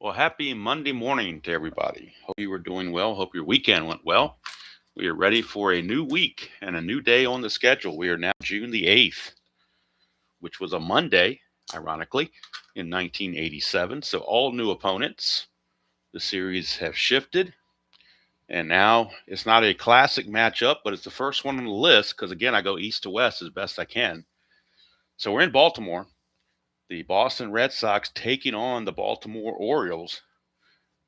Well, happy Monday morning to everybody. Hope you were doing well. Hope your weekend went well. We are ready for a new week and a new day on the schedule. We are now June the 8th, which was a Monday, ironically, in 1987. So, all new opponents. The series have shifted. And now it's not a classic matchup, but it's the first one on the list because, again, I go east to west as best I can. So, we're in Baltimore. The Boston Red Sox taking on the Baltimore Orioles,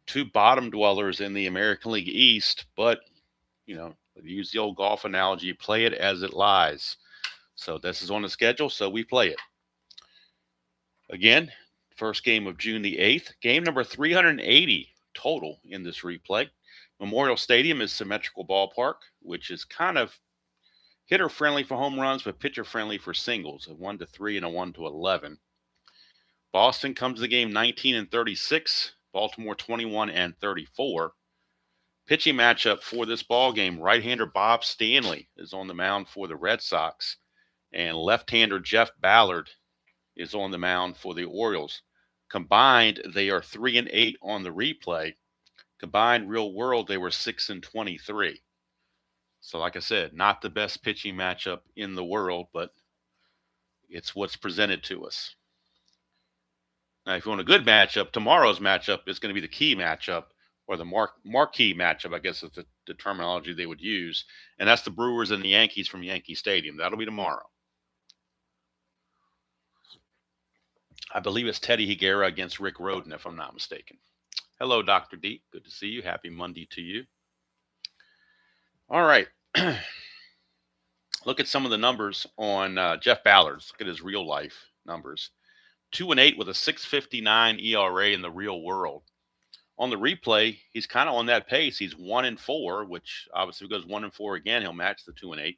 two bottom dwellers in the American League East, but use the old golf analogy, play it as it lies. So this is on the schedule, so we play it. Again, first game of June the 8th, game number 380 total in this replay. Memorial Stadium is symmetrical ballpark, which is kind of hitter friendly for home runs, but pitcher friendly for singles, a 1-3 and a 1-11. Boston comes to the game 19-36, Baltimore 21-34. Pitching matchup for this ball game, right-hander Bob Stanley is on the mound for the Red Sox, and left-hander Jeff Ballard is on the mound for the Orioles. Combined, they are 3-8 on the replay. Combined real world, they were 6-23. So, like I said, not the best pitching matchup in the world, but it's what's presented to us. Now, if you want a good matchup, tomorrow's matchup is going to be the key matchup, or the marquee matchup, I guess is the terminology they would use. And that's the Brewers and the Yankees from Yankee Stadium. That'll be tomorrow. I believe it's Teddy Higuera against Rick Rhoden, if I'm not mistaken. Hello, Dr. D. Good to see you. Happy Monday to you. All right. Look at some of the numbers on Jeff Ballard's. Look at his real life numbers. 2-8 with a 6.59 ERA in the real world. On the replay, he's kind of on that pace. He's 1-4, which obviously if he goes 1-4 again, he'll match the 2-8.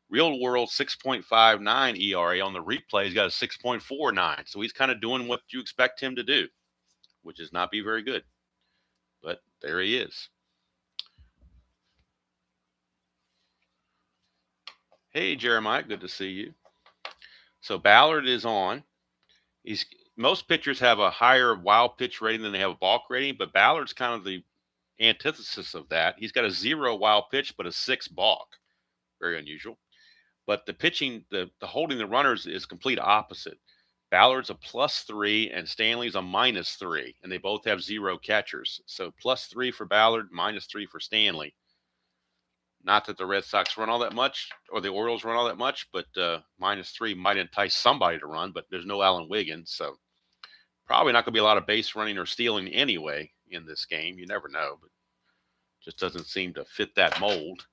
Real world 6.59 ERA. On the replay, he's got a 6.49. So he's kind of doing what you expect him to do, which is not be very good. But there he is. Hey, Jeremiah, good to see you. So Ballard is on. Most pitchers have a higher wild pitch rating than they have a balk rating, but Ballard's kind of the antithesis of that. He's got a 0 wild pitch, but a 6 balk. Very unusual. But the pitching, the holding the runners is complete opposite. Ballard's a +3 and Stanley's a -3, and they both have 0 catchers. So +3 for Ballard, -3 for Stanley. Not that the Red Sox run all that much, or the Orioles run all that much, but -3 might entice somebody to run, but there's no Alan Wiggins, so probably not going to be a lot of base running or stealing anyway in this game. You never know, but just doesn't seem to fit that mold.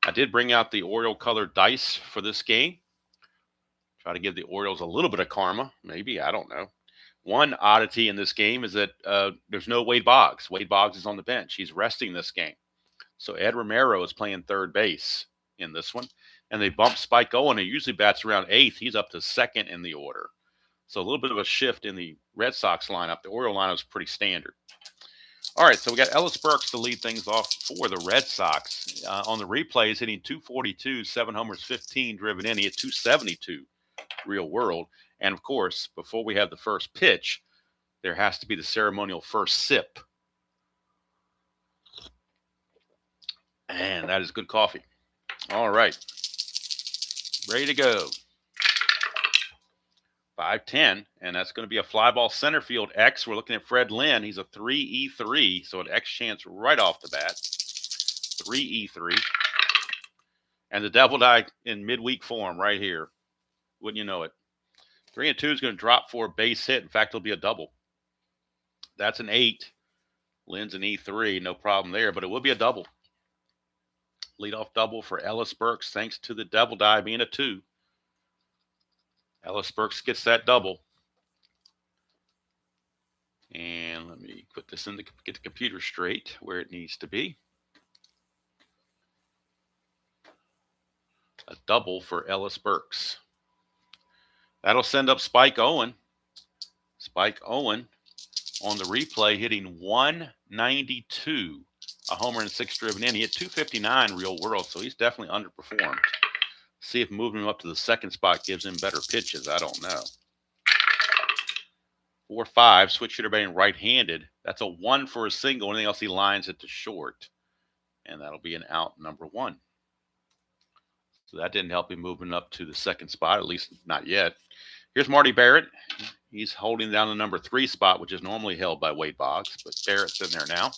I did bring out the Oriole colored dice for this game. Try to give the Orioles a little bit of karma, maybe. I don't know. One oddity in this game is that there's no Wade Boggs. Wade Boggs is on the bench. He's resting this game. So Ed Romero is playing third base in this one. And they bump Spike Owen, who usually bats around 8th. He's up to 2nd in the order. So a little bit of a shift in the Red Sox lineup. The Oriole lineup is pretty standard. All right, so we got Ellis Burks to lead things off for the Red Sox. On the replay, he's hitting 242, 7 homers, 15 driven in. He hit 272 real world. And, of course, before we have the first pitch, there has to be the ceremonial first sip. And that is good coffee. All right. Ready to go. 5-10, and that's going to be a fly ball center field X. We're looking at Fred Lynn. He's a 3-E-3, so an X chance right off the bat. 3-E-3. And the Devil Die in midweek form right here. Wouldn't you know it? 3-2 is going to drop for a base hit. In fact, it'll be a double. That's an 8. Lynn's an E3, no problem there, but it will be a double. Leadoff double for Ellis Burks, thanks to the Devil Die being a 2. Ellis Burks gets that double. And let me put this in to get the computer straight where it needs to be. A double for Ellis Burks. That'll send up Spike Owen. Spike Owen on the replay hitting 192. A homer and 6 driven in. He hit 259 real world, so he's definitely underperformed. See if moving him up to the second spot gives him better pitches. I don't know. 4-5, switch hitter batting right-handed. That's a 1 for a single. Anything else he lines it to short. And that'll be an out number 1. So that didn't help him moving up to the second spot, at least not yet. Here's Marty Barrett. He's holding down the number 3 spot, which is normally held by Wade Boggs, but Barrett's in there now.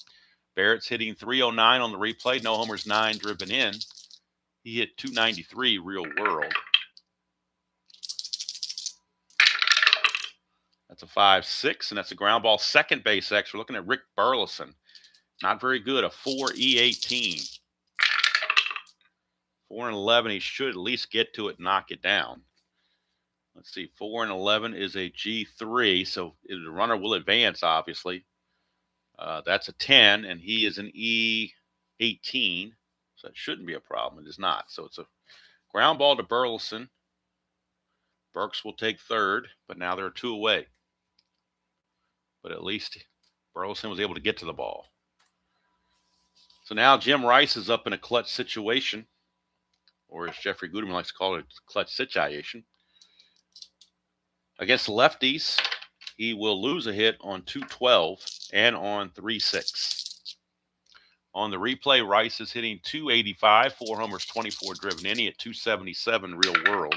Barrett's hitting 309 on the replay. No homers, 9 driven in. He hit 293 real world. That's a 5-6, and that's a ground ball. Second base X. We're looking at Rick Burleson. Not very good, a 4E18. 4-11, he should at least get to it, knock it down. Let's see, 4-11 is a G3, so the runner will advance, obviously. That's a 10, and he is an E18, so it shouldn't be a problem. It is not. So it's a ground ball to Burleson. Burks will take third, but now there are 2 away. But at least Burleson was able to get to the ball. So now Jim Rice is up in a clutch situation, or as Jeffrey Guterman likes to call it, a clutch situation. Against lefties, he will lose a hit on 212 and on 3-6. On the replay, Rice is hitting 285, 4 homers, 24 driven in. He at 277 real world.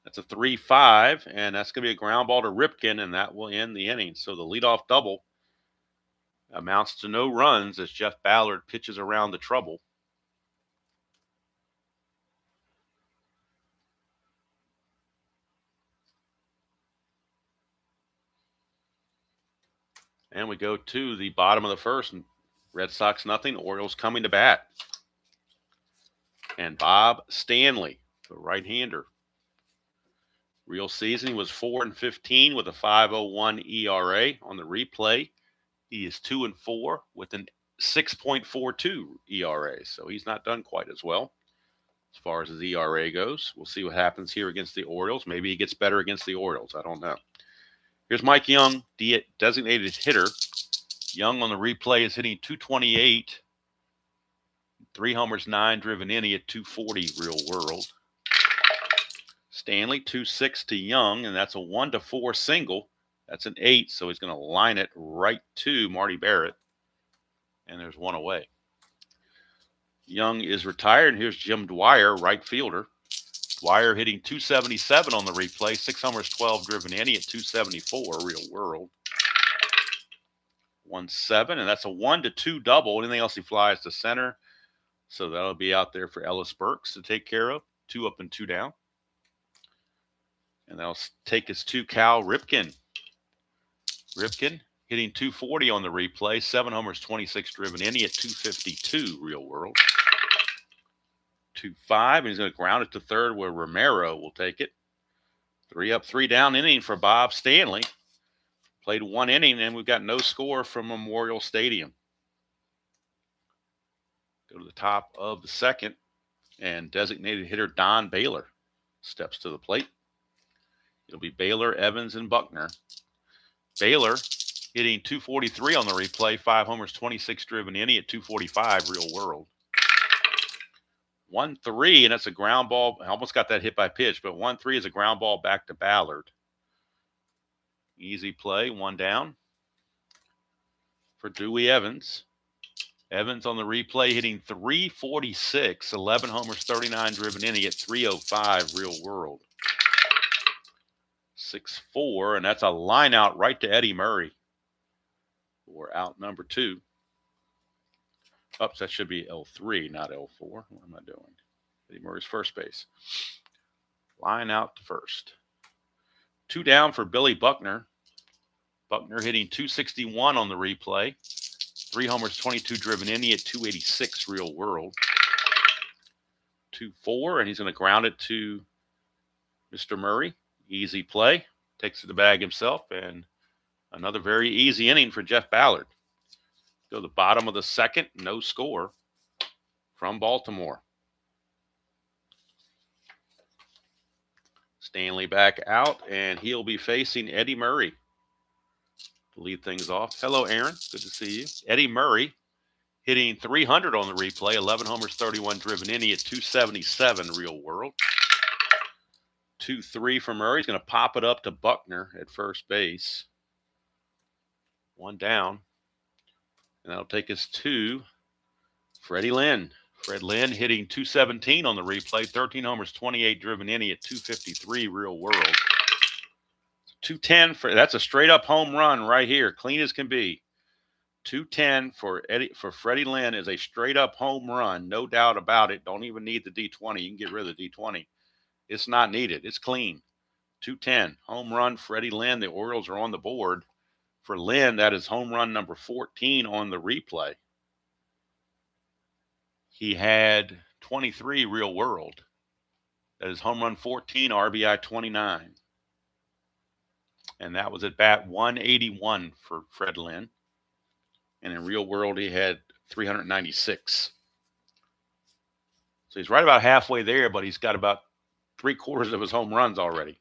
That's a 3-5, and that's going to be a ground ball to Ripken, and that will end the inning. So the leadoff double amounts to no runs as Jeff Ballard pitches around the trouble. And we go to the bottom of the first. Red Sox nothing, Orioles coming to bat. And Bob Stanley, the right-hander. Real season, he was 4-15 with a 5.01 ERA. On the replay, he is 2-4 with an 6.42 ERA. So he's not done quite as well as far as his ERA goes. We'll see what happens here against the Orioles. Maybe he gets better against the Orioles. I don't know. Here's Mike Young, designated hitter. Young on the replay is hitting 228. 3 homers, 9 driven in. He at 240 real world. Stanley, 2-6 to Young, and that's a 1-4 single. That's an 8, so he's going to line it right to Marty Barrett. And there's 1 away. Young is retired. Here's Jim Dwyer, right fielder. Dwyer hitting 277 on the replay. 6 homers, 12 driven in. He at 274 real world. 1-7, and that's a 1-2 double. Anything else he flies to center. So that'll be out there for Ellis Burks to take care of. 2 up and 2 down. And that'll take us to Cal Ripken. Ripken hitting 240 on the replay. 7 homers, 26 driven in. He at 252 real world. 2-5, and he's going to ground it to third where Romero will take it. 3 up, 3 down inning for Bob Stanley. Played 1 inning, and we've got no score from Memorial Stadium. Go to the top of the second, and designated hitter Don Baylor steps to the plate. It'll be Baylor, Evans, and Buckner. Baylor hitting 243 on the replay. 5 homers, 26 driven in. He at 245 real world. 1-3, and that's a ground ball. I almost got that hit by pitch, but 1-3 is a ground ball back to Ballard. Easy play, 1 down for Dewey Evans. Evans on the replay hitting 346, 11 homers, 39 driven in. He at 305 real world. 6-4, and that's a line out right to Eddie Murray for out number 2. Oops, that should be L3, not L4. What am I doing? Eddie Murray's first base. Line out to first. 2 down for Billy Buckner. Buckner hitting 261 on the replay. 3 homers, 22 driven in. He at 286 real world. 2-4, and he's going to ground it to Mr. Murray. Easy play. Takes it to the bag himself, and another very easy inning for Jeff Ballard. Go to the bottom of the second, no score from Baltimore. Stanley back out, and he'll be facing Eddie Murray to lead things off. Hello, Aaron. Good to see you. Eddie Murray hitting 300 on the replay. 11 homers, 31 driven in. He at 277 real world. 2-3 for Murray. He's going to pop it up to Buckner at first base. One down. And that'll take us to Freddie Lynn. Fred Lynn hitting .217 on the replay. 13 homers, 28 driven in. He hit .253 real world. 210 for that's a straight up home run right here, clean as can be. 210 for Freddie Lynn is a straight up home run, no doubt about it. Don't even need the D20. You can get rid of the D20. It's not needed. It's clean. 210 home run, Freddie Lynn. The Orioles are on the board. For Lynn, that is home run number 14 on the replay. He had 23 real world. That is home run 14, RBI 29. And that was at bat 181 for Fred Lynn. And in real world, he had 396. So he's right about halfway there, but he's got about 3/4 of his home runs already.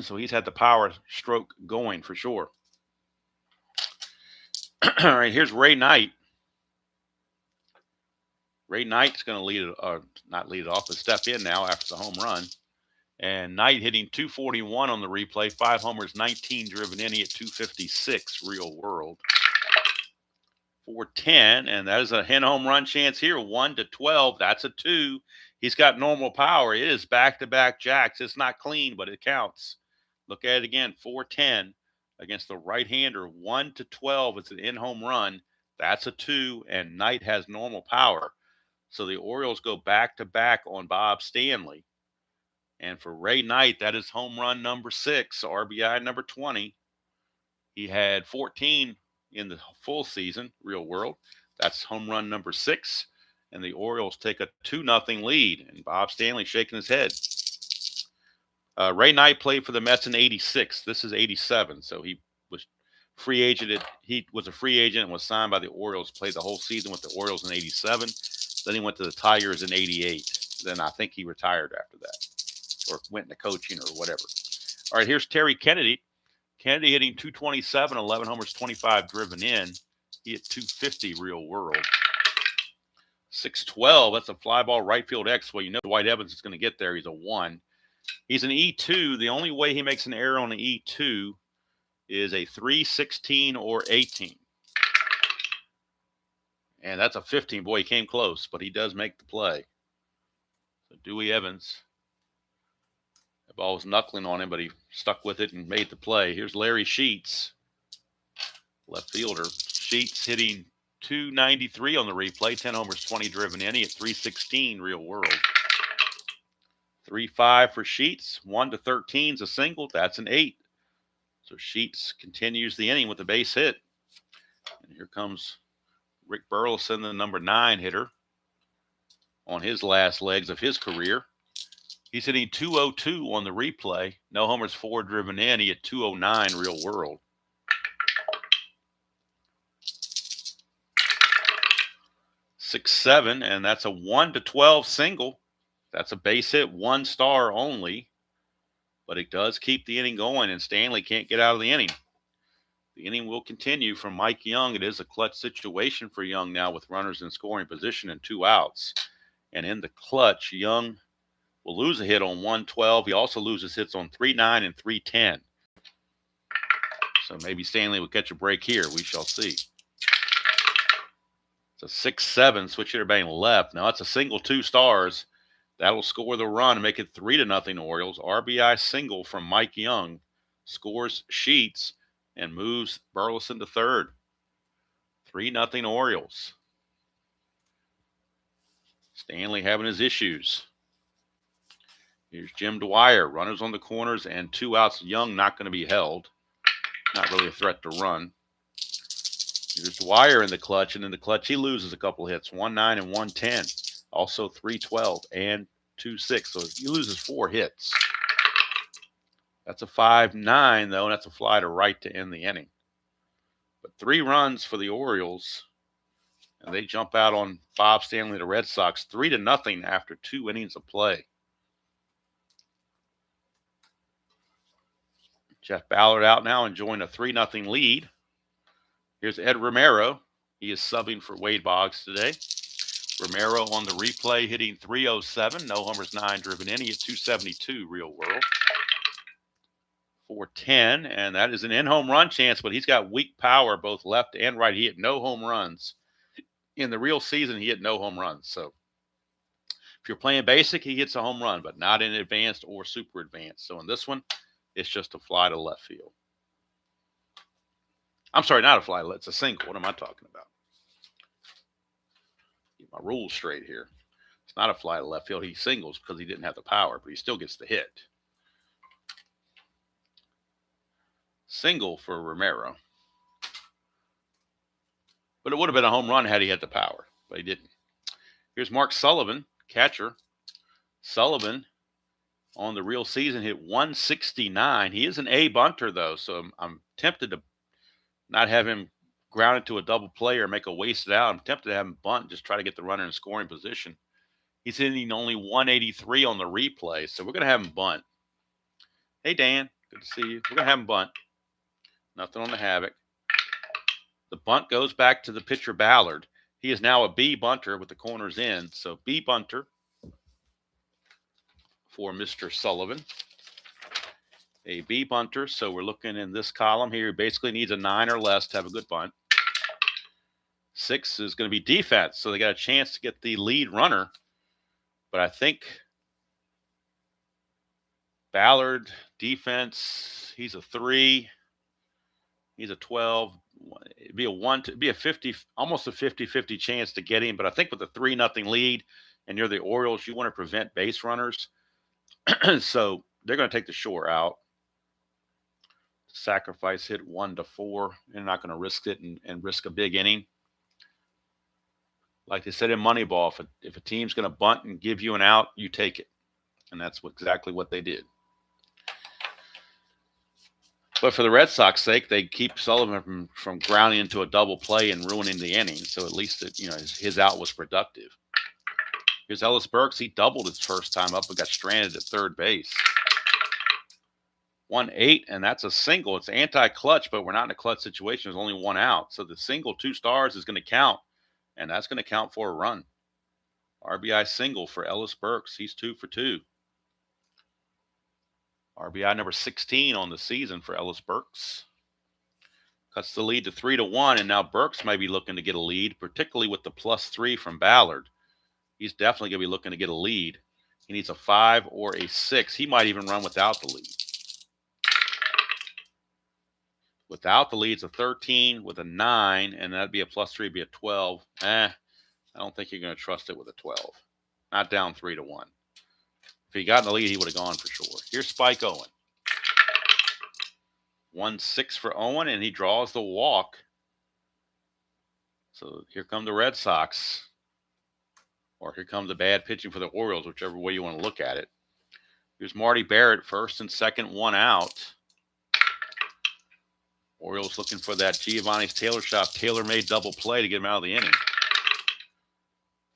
So he's had the power stroke going for sure. All right, here's Ray Knight. Ray Knight's going to lead it, not lead it off, but step in now after the home run. And Knight hitting .241 on the replay, 5 homers, 19 driven in. He at .256 real world. 410, and that is a hit home run chance here. 1-12. That's a 2. He's got normal power. It is back-to-back jacks. It's not clean, but it counts. Look at it again. 410 against the right-hander. 1-12. It's an in-home run. That's a 2, and Knight has normal power. So the Orioles go back-to-back on Bob Stanley. And for Ray Knight, that is home run number 6, RBI number 20. He had 14 in the full season, real world. That's home run number 6. And the Orioles take a 2-0 lead. And Bob Stanley shaking his head. Ray Knight played for the Mets in '86. This is '87. So he was free agent. He was a free agent and was signed by the Orioles. Played the whole season with the Orioles in '87. Then he went to the Tigers in '88. Then I think he retired after that, or went into coaching or whatever. All right, here's Terry Kennedy. Kennedy hitting .227, 11 homers, 25 driven in. He hit .250 real world. 612, that's a fly ball right field X. Well, you know Dwight Evans is going to get there. He's a 1. He's an E2. The only way he makes an error on an E2 is a 3, 16, or 18. And that's a 15. Boy, he came close, but he does make the play. So Dewey Evans. The ball was knuckling on him, but he stuck with it and made the play. Here's Larry Sheets, left fielder. Sheets hitting .293 on the replay. 10 homers, 20 driven in. He at .316 real world. 3-5 for Sheets. 1-13 is a single. That's an 8. So Sheets continues the inning with a base hit. And here comes Rick Burleson, the number 9 hitter, on his last legs of his career. He's hitting .202 on the replay. No homers, 4 driven in. He at .209 real world. 6-7, and that's a 1-12 single. That's a base hit, 1 star only. But it does keep the inning going, and Stanley can't get out of the inning. The inning will continue from Mike Young. It is a clutch situation for Young now with runners in scoring position and 2 outs. And in the clutch, Young will lose a hit on 112. He also loses hits on 3-9 and 3-10. So maybe Stanley will catch a break here. We shall see. It's a 6-7, switch hitter batting left. Now it's a single, 2 stars. That'll score the run and make it 3-0 Orioles. RBI single from Mike Young scores Sheets and moves Burleson to third. 3-0 Orioles. Stanley having his issues. Here's Jim Dwyer. Runners on the corners and 2 outs. Young not going to be held. Not really a threat to run. Here's Dwyer in the clutch, and in the clutch he loses a couple hits. 1-9 and 110. Also 3-12 and 2-6. So he loses 4 hits. That's a 5-9, though, and that's a fly to right to end the inning. But 3 runs for the Orioles, and they jump out on Bob Stanley, the Red Sox, 3-0 after 2 innings of play. Jeff Ballard out now, enjoying a 3-0 lead. Here's Ed Romero. He is subbing for Wade Boggs today. Romero on the replay hitting 307. No homers, 9 driven in. He hit 272 real world. 410, and that is an in-home run chance, but he's got weak power both left and right. He hit no home runs. In the real season, he hit no home runs. So if you're playing basic, he hits a home run, but not in advanced or super advanced. So in this one, it's just a fly to left field. I'm sorry, not a fly. It's a single. What am I talking about? Get my rules straight here. It's not a fly to left field. He singles because he didn't have the power, but he still gets the hit. Single for Romero. But it would have been a home run had he had the power, but he didn't. Here's Mark Sullivan, catcher. Sullivan on the real season hit 169. He is an A bunter, though, so I'm tempted to not have him ground into a double play or make a wasted out. I'm tempted to have him bunt, just try to get the runner in scoring position. He's hitting only 183 on the replay, so we're going to have him bunt. Hey, Dan, good to see you. We're going to have him bunt. Nothing on the havoc. The bunt goes back to the pitcher Ballard. He is now a B bunter with the corners in, so B bunter for Mr. Sullivan. A B bunter, so we're looking in this column here. He basically needs a 9 or less to have a good bunt. 6 is going to be defense, so they got a chance to get the lead runner. But I think Ballard, defense, he's a 3. He's a 12. It'd be a 1, it'd be a 50, almost a 50-50 chance to get him. But I think with a 3-0 lead and you're the Orioles, you want to prevent base runners. So they're going to take the shore out. Sacrifice hit 1-4. They're not going to risk it and risk a big inning. Like they said in Moneyball, if a team's going to bunt and give you an out, you take it. And that's exactly what they did. But for the Red Sox sake, they keep Sullivan from grounding into a double play and ruining the inning. So at least his out was productive. Here's Ellis Burks. He doubled his first time up but got stranded at third base. 1-8, and that's a single. It's anti-clutch, but we're not in a clutch situation. There's only 1 out. So the single 2 stars is going to count, and that's going to count for a run. RBI single for Ellis Burks. He's 2 for 2. RBI number 16 on the season for Ellis Burks. Cuts the lead to 3-1, and now Burks may be looking to get a lead, particularly with the +3 from Ballard. He's definitely going to be looking to get a lead. He needs a 5 or a 6. He might even run without the lead. Without the lead, it's a 13 with a 9, and that'd be a +3, be a 12. I don't think you're going to trust it with a 12. Not down 3-1. If he got in the lead, he would have gone for sure. Here's Spike Owen. 1-6 for Owen, and he draws the walk. So here come the Red Sox. Or here comes the bad pitching for the Orioles, whichever way you want to look at it. Here's Marty Barrett, first and second, 1 out. Orioles looking for that Giovanni's Tailor Shop tailor-made double play to get him out of the inning.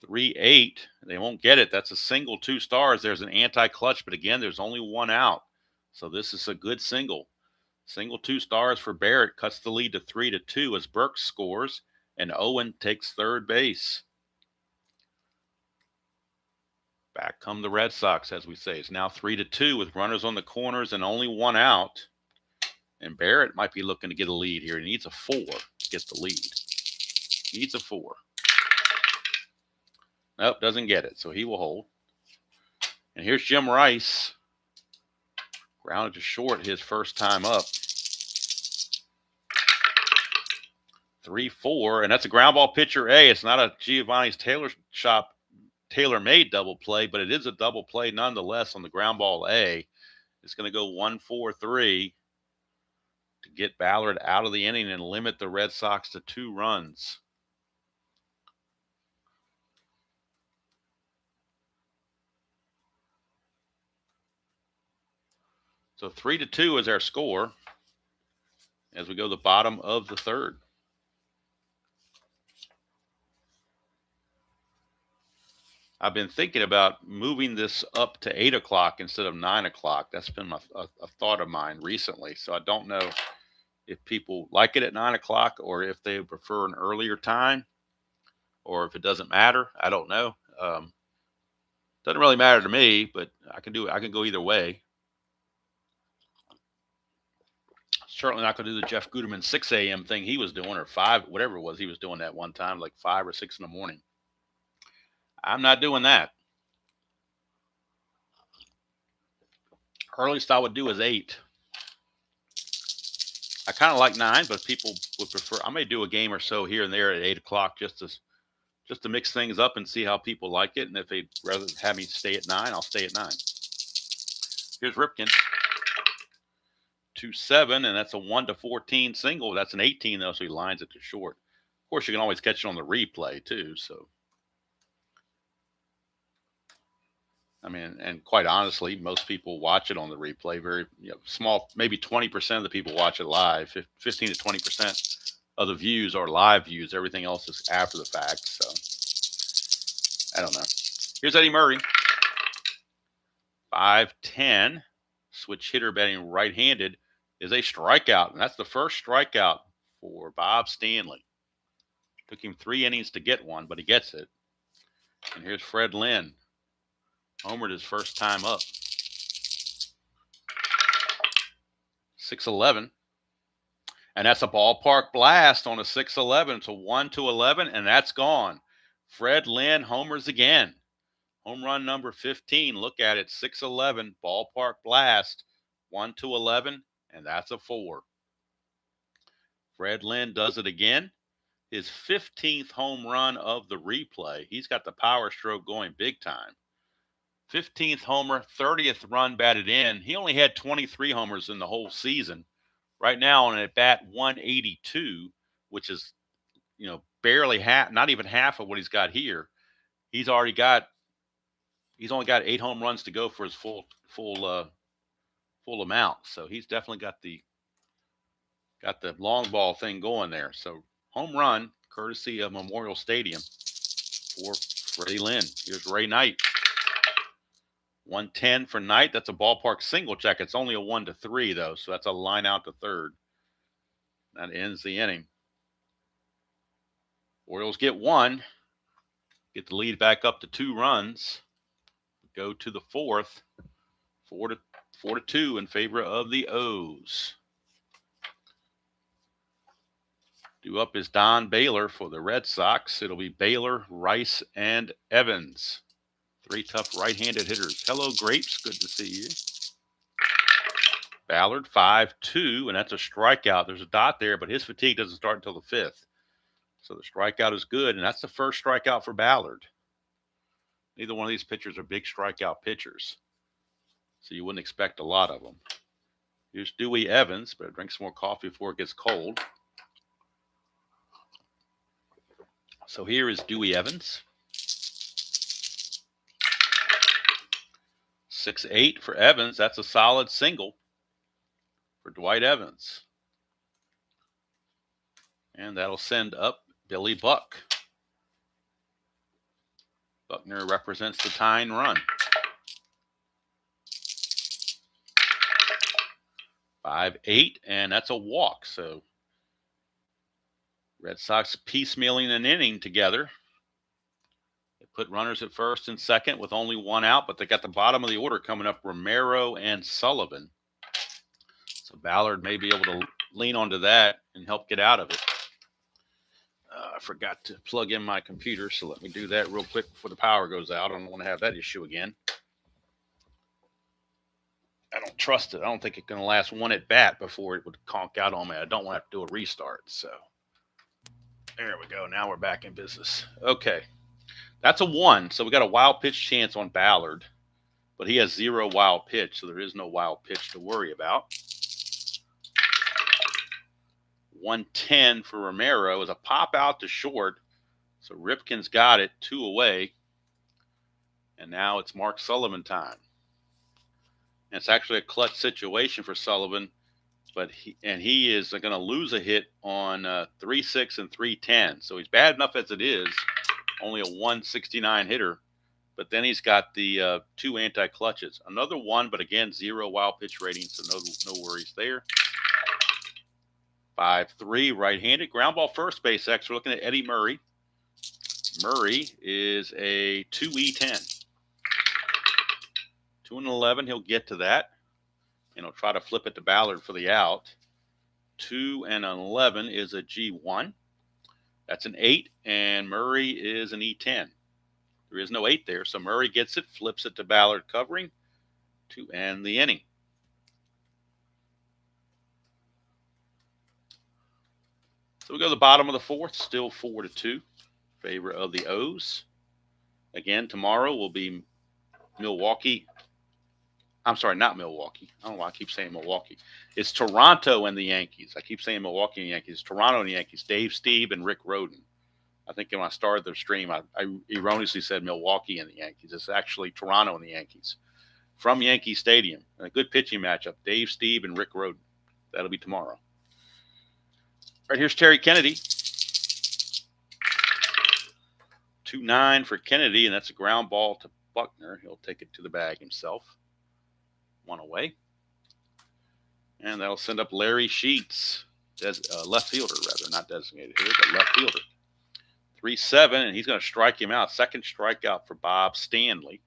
3-8. They won't get it. That's a single 2 stars. There's an anti-clutch, but again, there's only 1 out. So this is a good single. Single 2 stars for Barrett cuts the lead to 3-2 as Burks scores, and Owen takes third base. Back come the Red Sox, as we say. It's now 3-2 with runners on the corners and only 1 out. And Barrett might be looking to get a lead here. He needs a 4 to get the lead. Needs a 4. Nope, doesn't get it, so he will hold. And here's Jim Rice. Grounded to short his first time up. 3-4, and that's a ground ball pitcher A. It's not a Giovanni's Tailor Shop tailor-made double play, but it is a double play nonetheless on the ground ball A. It's going to go 1-4-3 to get Ballard out of the inning and limit the Red Sox to 2 runs. So 3-2 is our score as we go to the bottom of the third. I've been thinking about moving this up to 8 o'clock instead of 9 o'clock. That's been a thought of mine recently. So I don't know if people like it at 9 o'clock or if they prefer an earlier time. or if it doesn't matter, I don't know. Doesn't really matter to me, but I can go either way. Certainly not going to do the Jeff Guterman 6 a.m. thing he was doing, or 5, whatever it was he was doing that one time, like 5 or 6 in the morning. I'm not doing that. Earliest I would do is 8. I kind of like 9, but people would prefer. I may do a game or so here and there at 8 o'clock just to mix things up and see how people like it. And if they'd rather have me stay at 9, I'll stay at 9. Here's Ripken. 2-7, and that's a 1-14 single. That's an 18 though, so he lines it to short. Of course, you can always catch it on the replay too. So, I mean, and quite honestly, most people watch it on the replay. Very small, maybe 20% of the people watch it live. 15 to 20% of the views are live views. Everything else is after the fact. So, I don't know. Here's Eddie Murray. 5-10. Switch hitter batting right-handed is a strikeout, and that's the first strikeout for Bob Stanley. Took him 3 innings to get one, but he gets it. And here's Fred Lynn. Homered his first time up. 6-11. And that's a ballpark blast on a 6-11. It's a 1-11, and that's gone. Fred Lynn homers again. Home run number 15. Look at it. 6-11. Ballpark blast. 1-11, and that's a 4. Fred Lynn does it again. His 15th home run of the replay. He's got the power stroke going big time. 15th homer, 30th run batted in. He only had 23 homers in the whole season. Right now on at bat 182, which is, barely half, not even half of what he's got here. He's only got 8 home runs to go for his full amount. So he's definitely got the long ball thing going there. So home run, courtesy of Memorial Stadium for Freddie Lynn. Here's Ray Knight. 110 for Knight. That's a ballpark single check. It's only a 1-3 though, so that's a line out to third. That ends the inning. Orioles get 1, get the lead back up to 2 runs. Go to the 4th, 4-2 in favor of the O's. Due up is Don Baylor for the Red Sox. It'll be Baylor, Rice, and Evans. 3 tough right-handed hitters. Hello, Grapes. Good to see you. Ballard, 5-2, and that's a strikeout. There's a dot there, but his fatigue doesn't start until the 5th. So the strikeout is good, and that's the first strikeout for Ballard. Neither one of these pitchers are big strikeout pitchers, so you wouldn't expect a lot of them. Here's Dewey Evans. Better drink some more coffee before it gets cold. So here is Dewey Evans. 6-8 for Evans. That's a solid single for Dwight Evans. And that'll send up Billy Buck. Buckner represents the tying run. 5-8, and that's a walk. So Red Sox piecemealing an inning together. They put runners at first and second with only 1 out, but they got the bottom of the order coming up, Romero and Sullivan. So Ballard may be able to lean onto that and help get out of it. I forgot to plug in my computer, so let me do that real quick before the power goes out. I don't want to have that issue again. I don't trust it. I don't think it's going to last 1 at bat before it would conk out on me. I don't want to have to do a restart. So there we go. Now we're back in business. Okay. That's a 1. So we got a wild pitch chance on Ballard, but he has 0 wild pitch, so there is no wild pitch to worry about. 110 for Romero is a pop out to short. So Ripken's got it, 2 away. And now it's Mark Sullivan time. And it's actually a clutch situation for Sullivan, but he is going to lose a hit on 3-6 and 3-10. So he's bad enough as it is, only a 169 hitter. But then he's got the 2 anti-clutches. Another 1, but again, 0 wild pitch rating, so no worries there. 5-3, right-handed. Ground ball first base X. We're looking at Eddie Murray. Murray is a 2E10. 2 and 11, he'll get to that. And he'll try to flip it to Ballard for the out. 2 and 11 is a G1. That's an 8, and Murray is an E10. There is no 8 there, so Murray gets it, flips it to Ballard covering to end the inning. So we go to the bottom of the fourth, still 4-2, favor of the O's. Again, tomorrow will be Milwaukee. I'm sorry, not Milwaukee. I don't know why I keep saying Milwaukee. It's Toronto and the Yankees. I keep saying Milwaukee and the Yankees. Toronto and the Yankees. Dave Stieb and Rick Rhoden. I think when I started the stream, I erroneously said Milwaukee and the Yankees. It's actually Toronto and the Yankees. From Yankee Stadium. And a good pitching matchup. Dave Stieb and Rick Rhoden. That'll be tomorrow. Right here's Terry Kennedy. 2-9 for Kennedy, and that's a ground ball to Buckner. He'll take it to the bag himself. 1 away. And that'll send up Larry Sheets, left fielder rather, not designated here, but left fielder. 3-7, and he's going to strike him out. Second strikeout for Bob Stanley.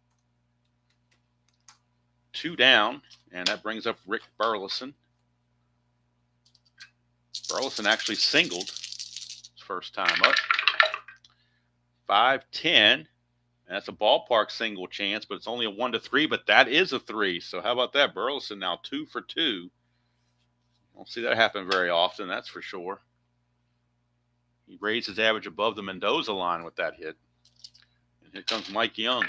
2 down, and that brings up Rick Burleson. Burleson actually singled his first time up. 5-10. And that's a ballpark single chance, but it's only a 1-3, but that is a 3. So how about that? Burleson now 2 for 2. Don't see that happen very often, that's for sure. He raised his average above the Mendoza line with that hit. And here comes Mike Young.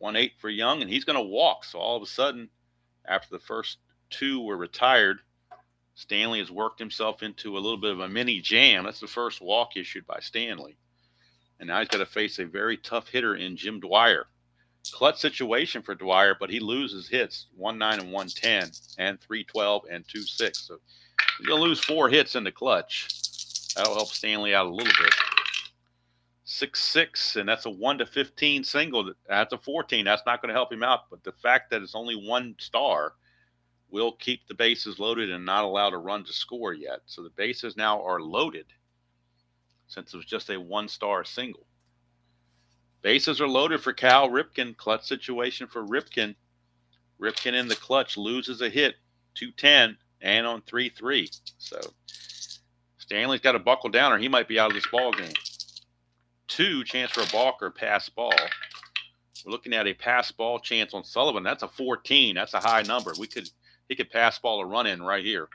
1-8 for Young, and he's going to walk. So all of a sudden, after the first 2 were retired, Stanley has worked himself into a little bit of a mini jam. That's the first walk issued by Stanley. And now he's got to face a very tough hitter in Jim Dwyer. Clutch situation for Dwyer, but he loses hits 1-9 and 1-10 and 3-12 and 2-6. So he's going to lose 4 hits in the clutch. That'll help Stanley out a little bit. 6-6, and that's a 1-15 single. That's a 14. That's not going to help him out, but the fact that it's only 1 star will keep the bases loaded and not allow a run to score yet. So the bases now are loaded since it was just a 1-star single. Bases are loaded for Cal Ripken. Clutch situation for Ripken. Ripken in the clutch loses a hit, 2-10, and on 3-3. So Stanley's got to buckle down or he might be out of this ball game. 2, chance for a balk or pass ball. We're looking at a pass ball chance on Sullivan. That's a 14. That's a high number. He could pass ball a run in right here.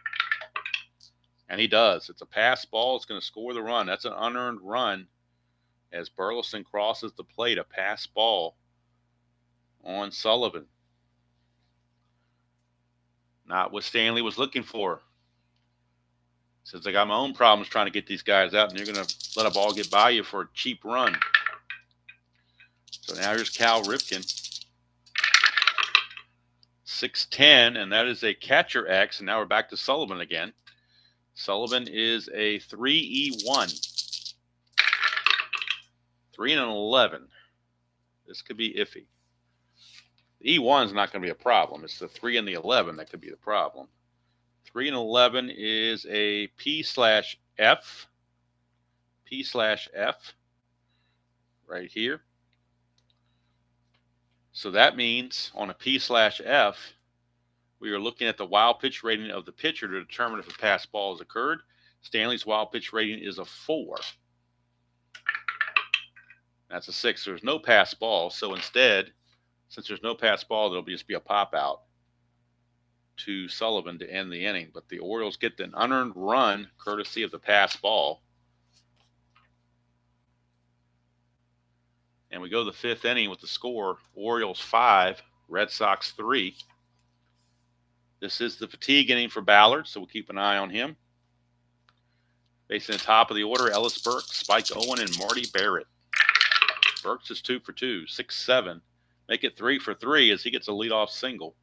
And he does. It's a pass ball. It's going to score the run. That's an unearned run as Burleson crosses the plate. A pass ball on Sullivan. Not what Stanley was looking for. Says, I got my own problems trying to get these guys out, and you're going to let a ball get by you for a cheap run. So now here's Cal Ripken. 6-10, and that is a catcher X, and now we're back to Sullivan again. Sullivan is a 3E1. 3 and an 11. This could be iffy. The E1 is not going to be a problem. It's the 3 and the 11 that could be the problem. 3 and 11 is a P/F. P/F right here. So that means on a P/F, we are looking at the wild pitch rating of the pitcher to determine if a pass ball has occurred. Stanley's wild pitch rating is a 4. That's a 6. There's no pass ball. So instead, since there's no pass ball, there'll just be a pop out to Sullivan to end the inning. But the Orioles get an unearned run courtesy of the pass ball. And we go to the 5th inning with the score, Orioles 5, Red Sox 3. This is the fatigue inning for Ballard, so we'll keep an eye on him. Facing the top of the order, Ellis Burks, Spike Owen, and Marty Barrett. Burks is 2 for 2, 6-7. Make it 3 for 3 as he gets a leadoff single.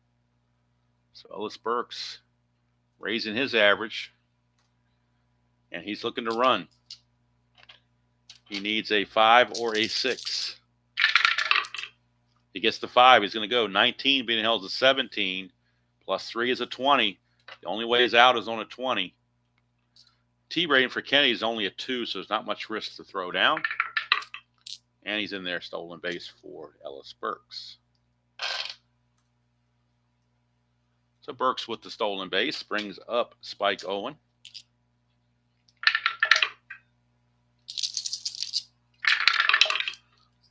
So Ellis Burks raising his average, and he's looking to run. He needs a 5 or a 6. He gets the 5. He's going to go 19 being held to 17. Plus 3 is a 20. The only way he's out is on a 20. fatigue rating for Kennedy is only a 2, so there's not much risk to throw down. And he's in there, stolen base for Ellis Burks. So Burks with the stolen base brings up Spike Owen.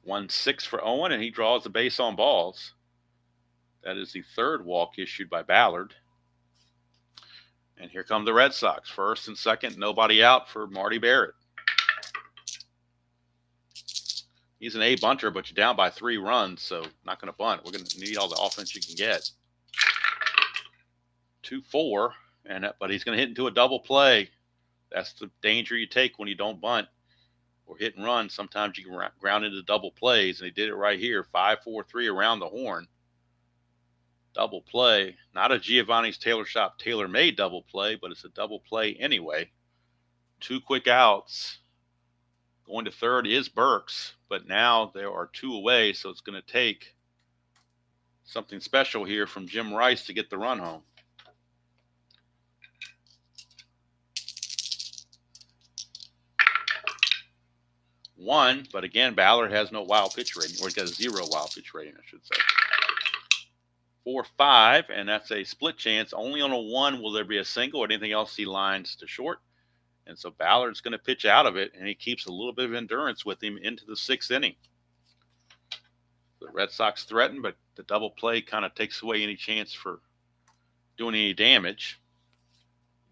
One 6 for Owen, and he draws the base on balls. That is the third walk issued by Ballard. And here come the Red Sox. First and second, nobody out for Marty Barrett. He's an A bunter, but you're down by 3 runs, so not going to bunt. We're going to need all the offense you can get. 2-4, but he's going to hit into a double play. That's the danger you take when you don't bunt or hit and run. Sometimes you can ground into double plays, and he did it right here. 5-4-3 around the horn. Double play. Not a Giovanni's Tailor Shop tailor-made double play, but it's a double play anyway. 2 quick outs. Going to third is Burks, but now there are 2 away, so it's going to take something special here from Jim Rice to get the run home. 1, but again, Ballard has no wild pitch rating, or he's got a 0 wild pitch rating, I should say. 4-5, and that's a split chance. Only on a 1 will there be a single, or anything else he lines to short. And so Ballard's going to pitch out of it, and he keeps a little bit of endurance with him into the 6th inning. The Red Sox threaten, but the double play kind of takes away any chance for doing any damage.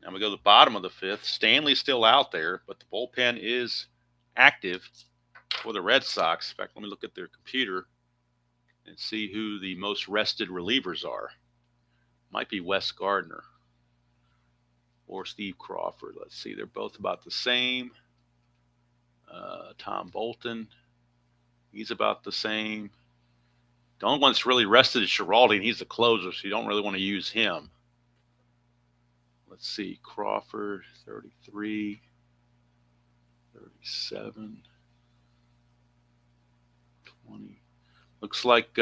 Now we go to the bottom of the 5th. Stanley's still out there, but the bullpen is active for the Red Sox. In fact, let me look at their computer and see who the most rested relievers are. Might be Wes Gardner or Steve Crawford. Let's see. They're both about the same. Tom Bolton, he's about the same. The only one that's really rested is Schiraldi, and he's the closer, so you don't really want to use him. Let's see. Crawford, 33, 37, 20. Looks like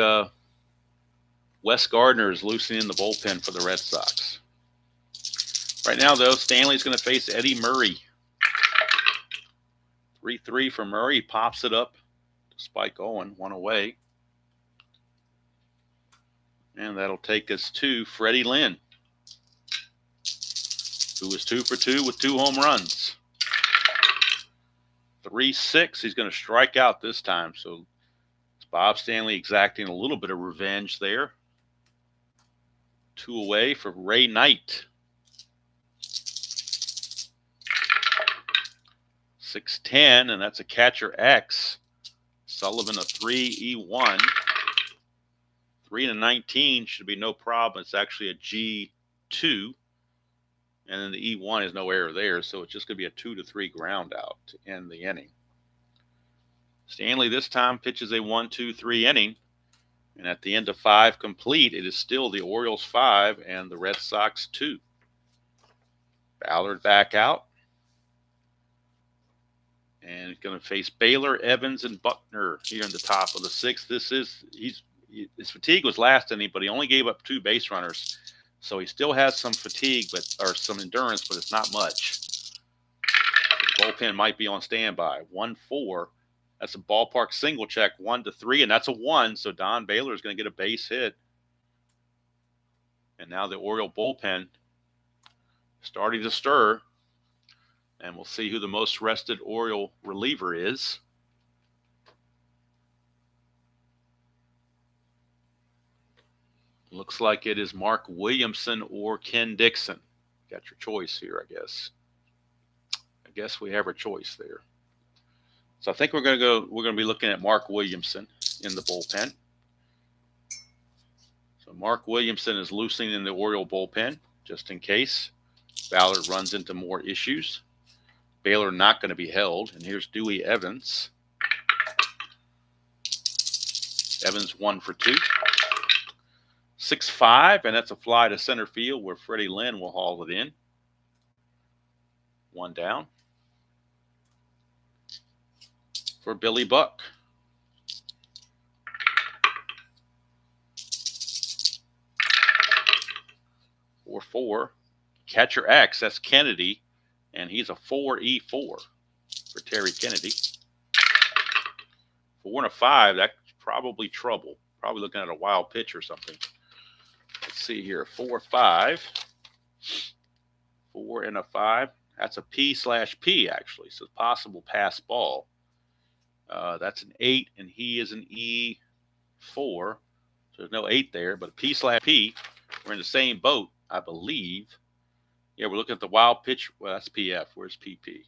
Wes Gardner is loosening the bullpen for the Red Sox. Right now, though, Stanley's going to face Eddie Murray. 3-3 for Murray. He pops it up to Spike Owen, 1 away. And that'll take us to Freddie Lynn, who was 2 for 2 with 2 home runs. 3-6. He's going to strike out this time. So it's Bob Stanley exacting a little bit of revenge there. 2 away for Ray Knight. 6-10, and that's a catcher X. Sullivan a 3-E1. 3-19 should be no problem. It's actually a G2. And then the E1 is no error there, so it's just going to be a 2-3 ground out to end the inning. Stanley this time pitches a 1-2-3 inning. And at the end of 5 complete, it is still the Orioles 5 and the Red Sox 2. Ballard back out. And he's going to face Baylor, Evans, and Buckner here in the top of the 6th. His fatigue was last inning, but he only gave up 2 base runners. So he still has some fatigue, or some endurance, but it's not much. The bullpen might be on standby. 1-4. That's a ballpark single check, 1-3, and that's a 1. So Don Baylor is going to get a base hit. And now the Oriole bullpen starting to stir. And we'll see who the most rested Oriole reliever is. Looks like it is Mark Williamson or Ken Dixon. Got your choice here, I guess. I guess we have a choice there. So I think we're going to be looking at Mark Williamson in the bullpen. So Mark Williamson is loosening in the Oriole bullpen, just in case Ballard runs into more issues. Baylor not going to be held. And here's Dewey Evans. Evans 1 for 2. 6-5, and that's a fly to center field where Freddie Lynn will haul it in. 1 down for Billy Buck. 4-4. Catcher X, that's Kennedy. and he's a 4E4 for Terry Kennedy. 4 and a 5, that's probably trouble. Probably looking at a wild pitch or something. Let's see here, 4-5. 4 and a 5. That's a P/P actually, so possible pass ball. That's an 8, and he is an E4. So there's no 8 there, but P/P. We're in the same boat, I believe. Yeah, we're looking at the wild pitch. Well, that's PF. Where's PP?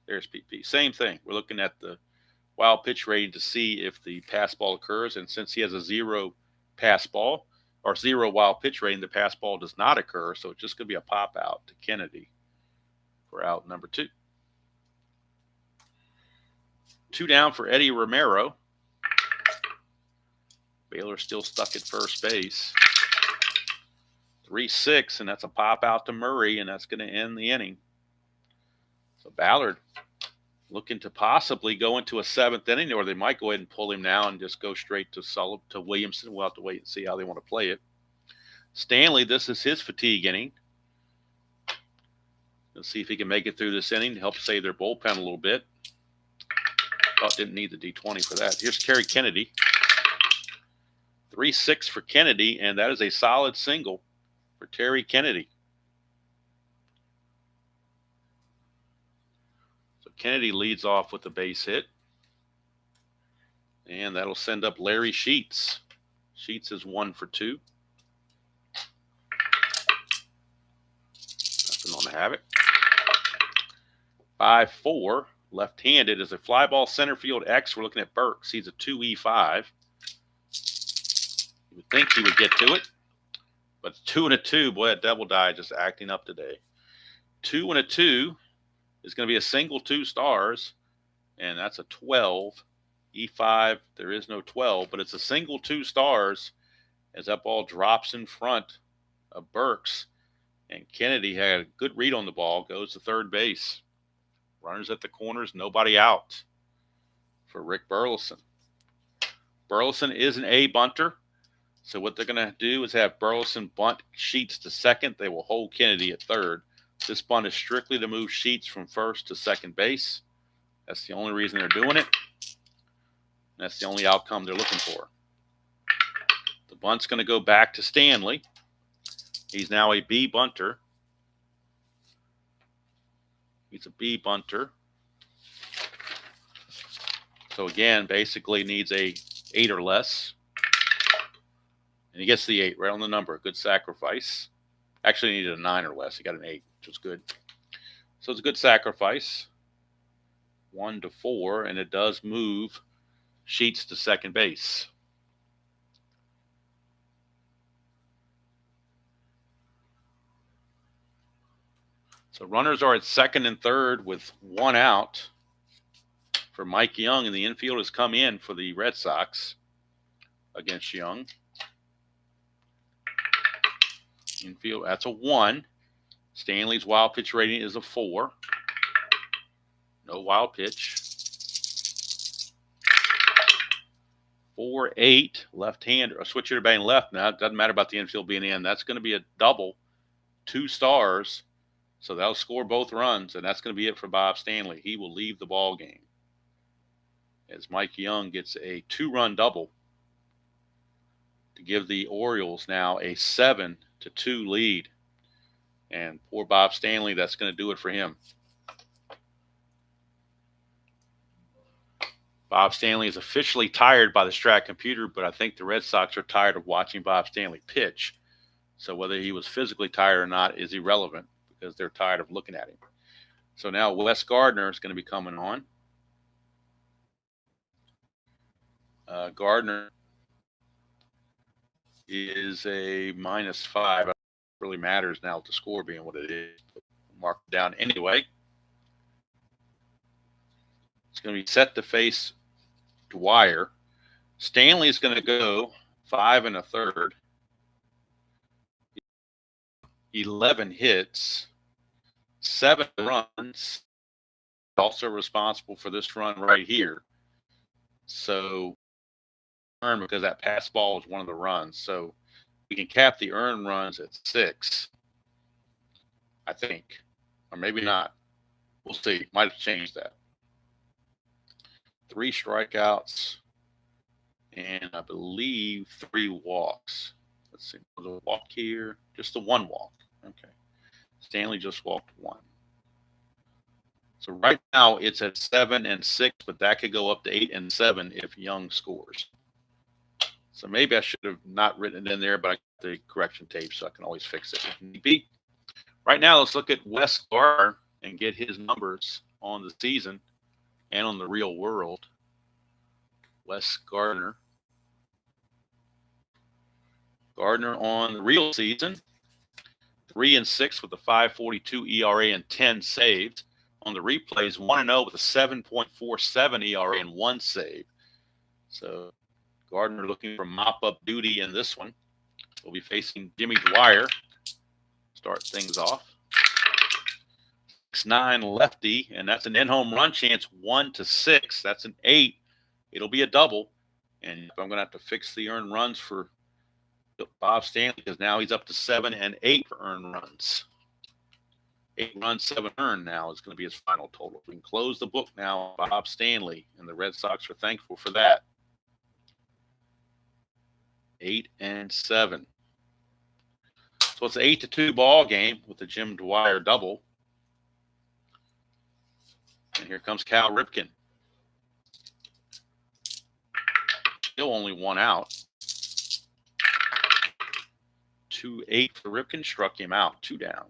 There's PP. Same thing. We're looking at the wild pitch rating to see if the pass ball occurs. And since he has a 0 pass ball or 0 wild pitch rating, the pass ball does not occur. So it's just going to be a pop out to Kennedy for out number 2. 2 down for Eddie Romero. Baylor still stuck at first base. 3-6, and that's a pop out to Murray, and that's going to end the inning. So Ballard looking to possibly go into a 7th inning, or they might go ahead and pull him now and just go straight to Williamson. We'll have to wait and see how they want to play it. Stanley, this is his fatigue inning. Let's see if he can make it through this inning to help save their bullpen a little bit. Thought didn't need the D20 for that. Here's Terry Kennedy. 3-6 for Kennedy, and that is a solid single for Terry Kennedy. So Kennedy leads off with a base hit. And that'll send up Larry Sheets. Sheets is 1 for 2. Nothing on the habit. 5-4. Left-handed is a fly ball center field X. We're looking at Burks. He's a 2E5. You would think he would get to it. But 2 and a 2, boy, that double die just acting up today. 2 and a 2 is going to be a single 2 stars, and that's a 12. E5, there is no 12, but it's a single 2 stars as that ball drops in front of Burks. And Kennedy had a good read on the ball, goes to third base. Runners at the corners, nobody out for Rick Burleson. Burleson is an A bunter. So what they're going to do is have Burleson bunt Sheets to second. They will hold Kennedy at third. This bunt is strictly to move Sheets from first to second base. That's the only reason they're doing it. That's the only outcome they're looking for. The bunt's going to go back to Stanley. He's now a B bunter. He's a B bunter. So again, basically needs a 8 or less. And he gets the 8 right on the number. Good sacrifice. Actually needed a 9 or less. He got an 8, which was good. So it's a good sacrifice. 1-4, and it does move Sheets to second base. So runners are at second and third with 1 out for Mike Young, and the infield has come in for the Red Sox against Young. Infield, that's a 1. Stanley's wild pitch rating is a 4. No wild pitch. 4-8, left-hander. A switch hitter batting left now. It doesn't matter about the infield being in. That's going to be a double, 2 stars. So that'll score both runs, and that's going to be it for Bob Stanley. He will leave the ball game as Mike Young gets a 2-run double to give the Orioles now a 7-2 lead. And poor Bob Stanley, that's going to do it for him. Bob Stanley is officially tired by the Strat computer, but I think the Red Sox are tired of watching Bob Stanley pitch. So whether he was physically tired or not is irrelevant because they're tired of looking at him. So now Wes Gardner is going to be coming on. Gardner is a -5. It really matters now with the score being what it is. But mark it down anyway. It's going to be set to face Dwyer. Stanley is going to go 5 1/3. 11 hits, 7 runs. Also responsible for this run right here. So, because that pass ball is one of the runs. So, we can cap the earned runs at 6, I think. Or maybe not. We'll see. Might have changed that. 3 strikeouts and I believe 3 walks. Let's see. Was a walk here? Just the 1 walk. Okay. Stanley just walked 1. So right now it's at 7 and 6, but that could go up to 8 and 7 if Young scores. So maybe I should have not written it in there, but I got the correction tape, so I can always fix it if need be. Right now, let's look at Wes Gardner and get his numbers on the season and on the real world. Wes Gardner. Gardner on the real season, 3 and 6 with a 5.42 ERA and 10 saves. On the replays, 1-0 with a 7.47 ERA and 1 save. So Gardner looking for mop-up duty in this one. We'll be facing Jimmy Dwyer. Start things off. 6'9" lefty, and that's an in-home run chance, 1-6. That's an 8. It'll be a double. And I'm going to have to fix the earned runs for Bob Stanley because now he's up to 7 and 8 for earned runs. 8 runs, 7 earned now is going to be his final total. We can close the book now, Bob Stanley, and the Red Sox are thankful for that. 8 and 7. So it's an 8-2 ball game with the Jim Dwyer double. And here comes Cal Ripken. Still only 1 out. 2-8 for Ripken, struck him out, 2 down.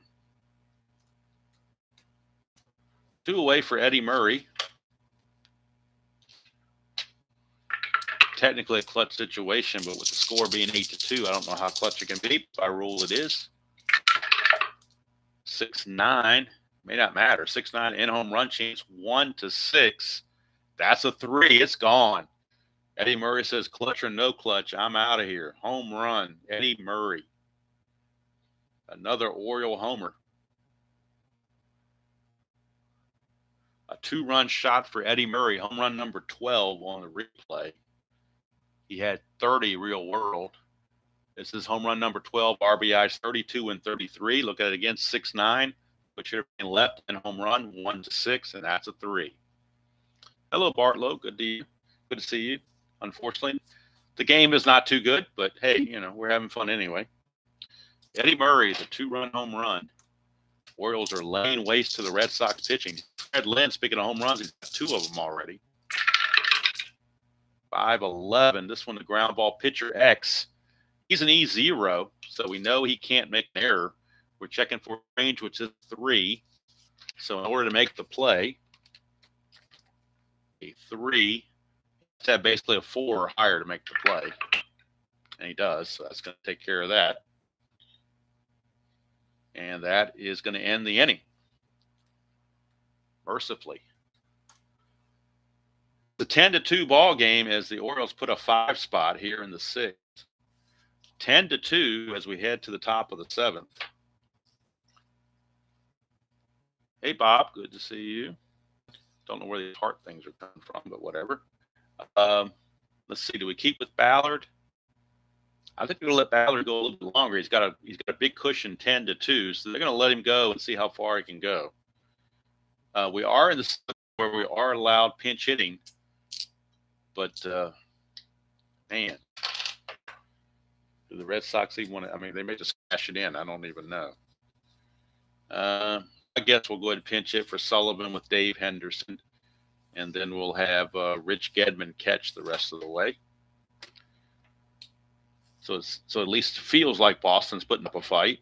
2 away for Eddie Murray. Technically a clutch situation, but with the score being 8-2, I don't know how clutch it can be. By rule, it is. 6-9, may not matter. 6-9 in-home run chance, 1-6. That's a 3. It's gone. Eddie Murray says, clutch or no clutch, I'm out of here. Home run, Eddie Murray. Another Oriole homer. A 2-run shot for Eddie Murray, home run number 12 on the replay. He had 30 real world. This is home run number 12, RBIs 32 and 33. Look at it again, 6'9", which should have been left and home run, 1-6, and that's a 3. Hello, Bartlow. Good to see you. Unfortunately, the game is not too good, but hey, you know, we're having fun anyway. Eddie Murray, the 2-run home run. Orioles are laying waste to the Red Sox pitching. Fred Lynn, speaking of home runs, he's got 2 of them already. 5-11. This one, the ground ball pitcher X. He's an E0, so we know he can't make an error. We're checking for range, which is 3. So in order to make the play, a 3, it's have basically a 4 or higher to make the play. And he does, so that's going to take care of that. And that is going to end the inning. Mercifully. The 10-2 ball game as the Orioles put a 5 spot here in the 6th. 10-2 as we head to the top of the 7th. Hey, Bob, good to see you. Don't know where these heart things are coming from, but whatever. Let's see. Do we keep with Ballard? I think we're going to let Ballard go a little bit longer. He's got a big cushion, 10-2, so they're going to let him go and see how far he can go. We are in the where we are allowed pinch hitting, but man, do the Red Sox even want to? I mean, they may just cash it in. I don't even know. I guess we'll go ahead and pinch hit for Sullivan with Dave Henderson, and then we'll have Rich Gedman catch the rest of the way. So at least it feels like Boston's putting up a fight.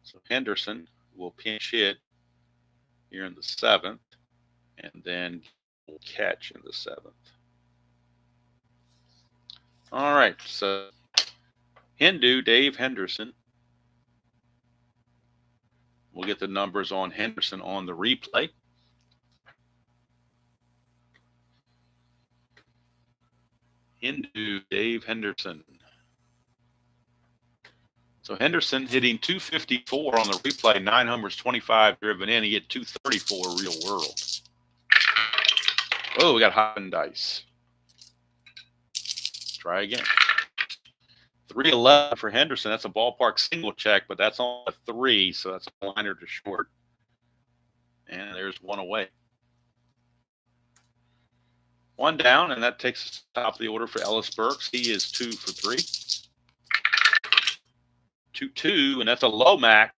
So Henderson will pinch hit here in the 7th, and then will catch in the 7th. All right, so Dave Henderson. We'll get the numbers on Henderson on the replay. Dave Henderson. So Henderson hitting 254 on the replay, 9 homers, 25 driven in. He hit 234 real world. Oh, we got hot and dice. Try again. 311 for Henderson. That's a ballpark single check, but that's on a 3, so that's a liner to short. And there's one away. One down, and that takes us to the top of the order for Ellis Burks. He is 2 for 3. 2-2, and that's a low max,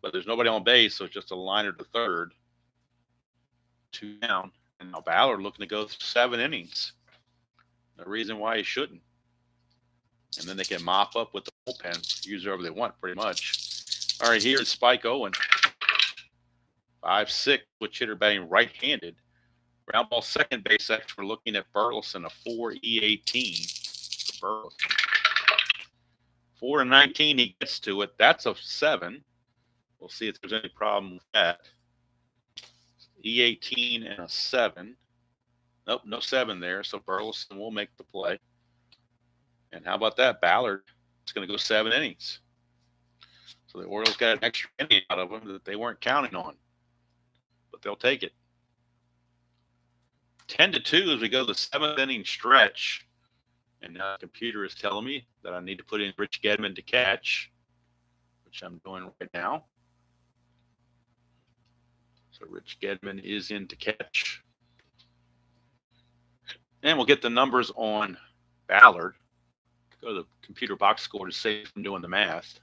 but there's nobody on base, so it's just a liner to third. 2 down, and now Ballard looking to go 7 innings. No reason why he shouldn't. And then they can mop up with the bullpen, use whoever they want, pretty much. All right, here's Spike Owen. 5'6", switch hitter, batting right-handed. Ground ball second base, we're looking at Burleson, a 4 E18 for Burleson. 4 and 19, he gets to it. That's a 7. We'll see if there's any problem with that. E18 and a 7. Nope, no 7 there, so Burleson will make the play. And how about that? Ballard is going to go 7 innings. So the Orioles got an extra inning out of them that they weren't counting on. But they'll take it. 10-2 as we go to the 7th inning stretch. And now the computer is telling me that I need to put in Rich Gedman to catch, which I'm doing right now. So Rich Gedman is in to catch. And we'll get the numbers on Ballard. Go to the computer box score to save from doing the math.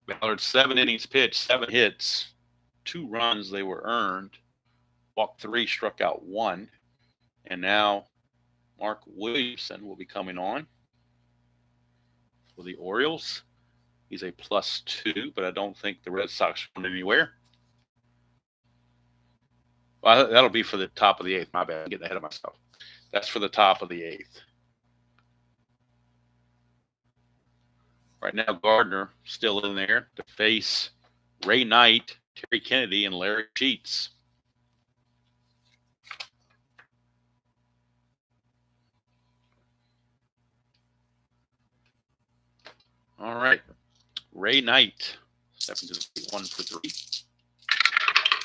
Ballard, 7 innings pitched, 7 hits, 2 runs, they were earned. Walked 3, struck out 1. And now Mark Williamson will be coming on for the Orioles. He's a +2, but I don't think the Red Sox are going anywhere. Well, that'll be for the top of the 8th. My bad. I'm getting ahead of myself. That's for the top of the 8th. Right now, Gardner still in there to face Ray Knight, Terry Kennedy, and Larry Sheets. All right. Ray Knight stepping to the plate, 1 for 3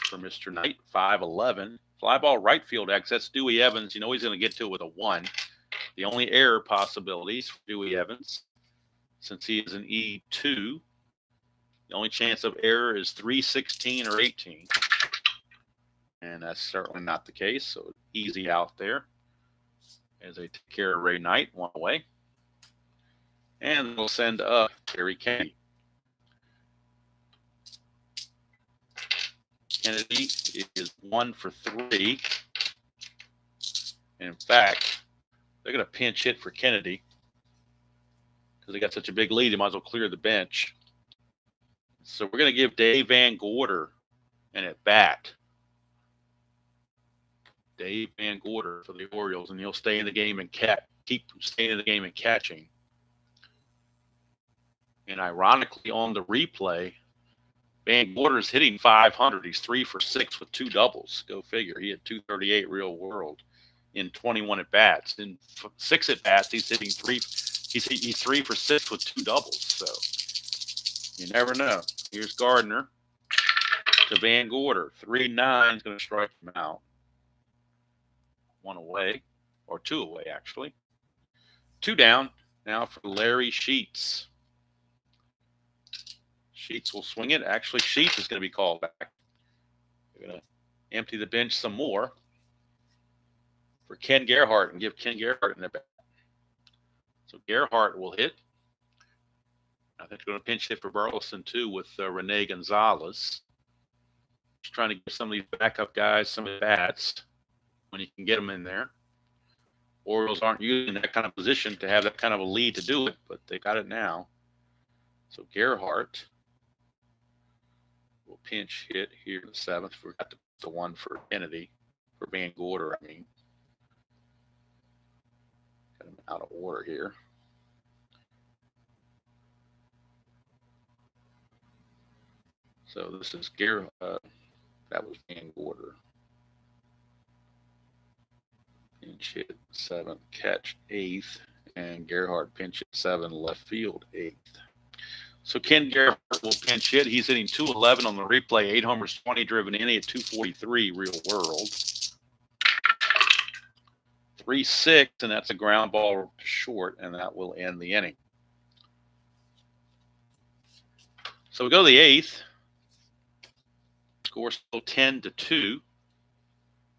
for Mr. Knight, 5'11". Fly ball right field X. That's Dewey Evans. You know he's going to get to it with a 1. The only error possibilities for Dewey Evans, since he is an E2, the only chance of error is 316 or 18. And that's certainly not the case. So easy out there as they take care of Ray Knight, 1 away. And we'll send up Terry Kennedy. Kennedy is 1 for 3. And in fact, they're going to pinch hit for Kennedy because they got such a big lead. They might as well clear the bench. So we're going to give Dave Van Gorder an at-bat. Dave Van Gorder for the Orioles, and he'll stay in the game and keep staying in the game and catching. And ironically, on the replay, Van Gorder is hitting 500. He's 3 for 6 with 2 doubles. Go figure. He had 238 real world in 21 at bats. In 6 at bats, he's hitting 3. He's 3 for 6 with 2 doubles. So you never know. Here's Gardner to Van Gorder. 3-9 is going to strike him out. 1 away, or 2 away actually. 2 down now for Larry Sheets. Sheets will swing it. Actually, Sheets is going to be called back. They're going to empty the bench some more for Ken Gerhardt and give Ken Gerhardt an at-bat. So Gerhardt will hit. I think they're going to pinch hit for Burleson too with Rene Gonzalez. Just trying to get some of these backup guys some at-bats when you can get them in there. Orioles aren't using that kind of position to have that kind of a lead to do it, but they got it now. So Gerhardt will pinch hit here in the 7th. Forgot the 1 for Kennedy, for Van Gorder, I mean. Got him out of order here. So this is Gerhardt. That was Van Gorder. Pinch hit 7th, catch 8th, and Gerhardt pinch hit 7, left field 8th. So Ken Gerhardt will pinch hit. He's hitting 211 on the replay, 8 homers, 20 driven in at 243 real world. 3-6, and that's a ground ball short, and that will end the inning. So we go to the 8th. Score still 10-2.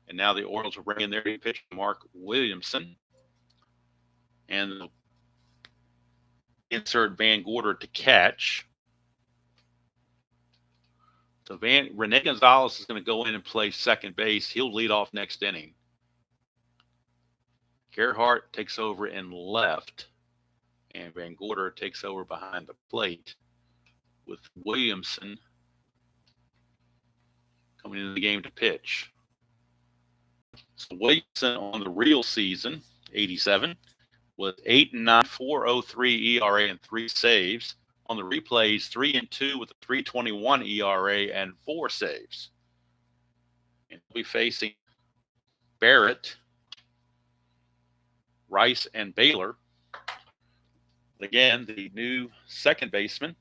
And now the Orioles will bring in their pitcher, Mark Williamson. And they'll insert Van Gorder to catch. So Rene Gonzalez is going to go in and play second base. He'll lead off next inning. Gerhardt takes over in left. And Van Gorder takes over behind the plate with Williamson coming into the game to pitch. So Williamson on the real season, 87, with 8.9, 4.03 ERA and 3 saves. On the replays, 3-2 with a 3.21 ERA and 4 saves. And we'll be facing Barrett, Rice, and Baylor. Again, the new second baseman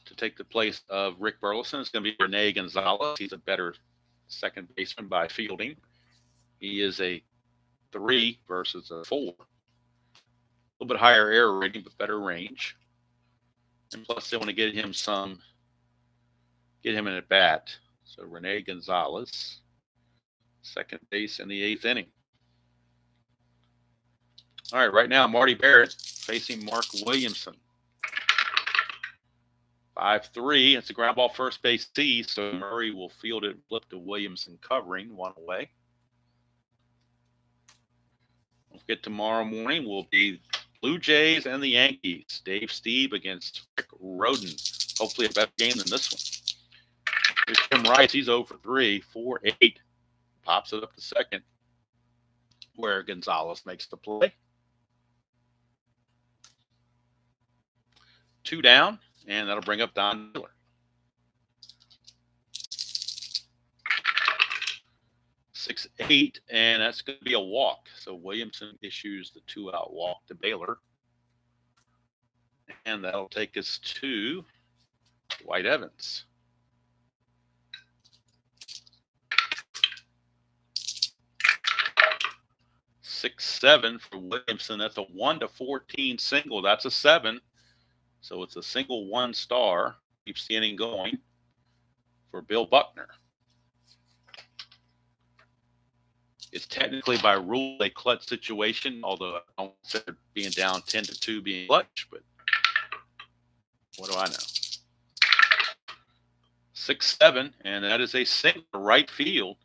to take the place of Rick Burleson is going to be Rene Gonzalez. He's a better second baseman by fielding. He is a 3 versus a 4. A little bit higher error rating, but better range. And plus, they want to get him an at bat. So Rene Gonzalez, second base in the 8th inning. All right now, Marty Barrett facing Mark Williamson. 5-3. It's a ground ball first base C, so Murray will field it, flip to Williamson covering, 1 away. Don't forget, tomorrow morning will be Blue Jays and the Yankees. Dave Steve against Rick Roden. Hopefully a better game than this one. Here's Tim Rice. He's 0 for 3, 4-8. Pops it up to second, where Gonzalez makes the play. 2 down, and that'll bring up Don Miller. 6-8, and that's going to be a walk. So Williamson issues the 2-out walk to Baylor. And that'll take us to Dwight Evans. (6-7) for Williamson. That's a 1-14 single. That's a 7. So it's a single 1 star. Keeps the inning going for Bill Buckner. It's technically by rule a clutch situation, although I don't consider being down 10-2 being clutch, but what do I know? 6-7, and that is a single to right field.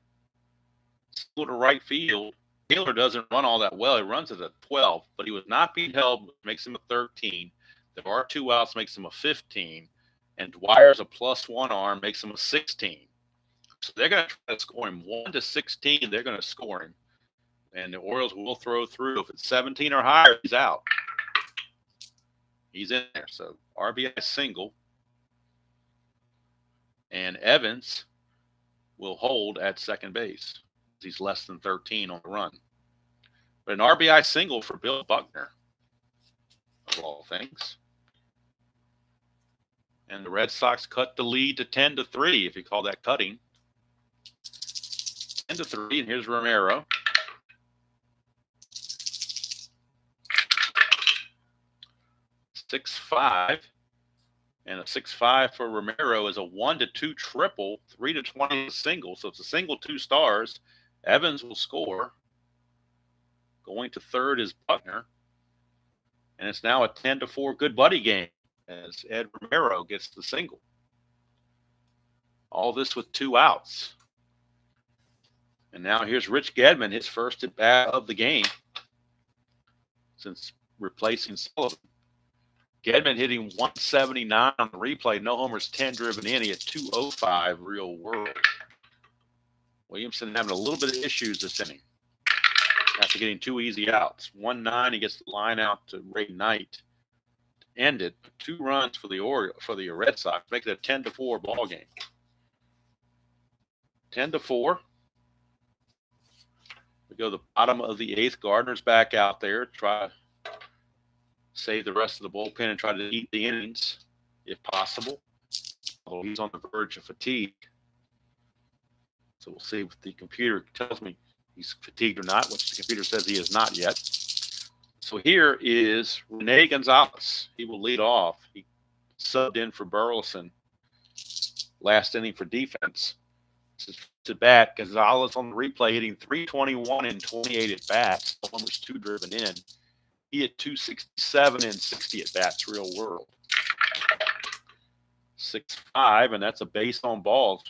Single to right field. Taylor doesn't run all that well. He runs at a 12, but he was not being held, which makes him a 13. There are 2 outs, makes him a 15. And Dwyer's a +1 arm, makes him a 16. So they're going to try to score him 1-16. They're going to score him. And the Orioles will throw through. If it's 17 or higher, he's out. He's in there. So RBI single. And Evans will hold at second base. He's less than 13 on the run. But an RBI single for Bill Buckner, of all things. And the Red Sox cut the lead to 10-3, if you call that cutting. 10-3, and here's Romero. (6-5), and a 6-5 for Romero is a 1-2 triple, 3-20 single. So it's a single 2 stars. Evans will score. Going to third is Buckner. And it's now a 10-4 good buddy game as Ed Romero gets the single. All this with 2 outs. And now here's Rich Gedman, his first at bat of the game since replacing Sullivan. Gedman hitting 179 on the replay. No homers, 10 driven in. He had 205 real world. Williamson having a little bit of issues this inning after getting 2 easy outs. 1-9, he gets the line out to Ray Knight to end it. 2 runs for the Red Sox, make it a 10-4 ball game. 10-4. We go to the bottom of the 8th. Gardner's back out there. Try to save the rest of the bullpen and try to eat the innings if possible. Although he's on the verge of fatigue. So we'll see if the computer tells me he's fatigued or not, which the computer says he is not yet. So here is Rene Gonzalez. He will lead off. He subbed in for Burleson last inning for defense. To bat, Gonzalez on the replay hitting 321 and 28 at bats. One was 2 driven in. He hit 267 and 60 at bats, real world. 6-5, and that's a base on balls.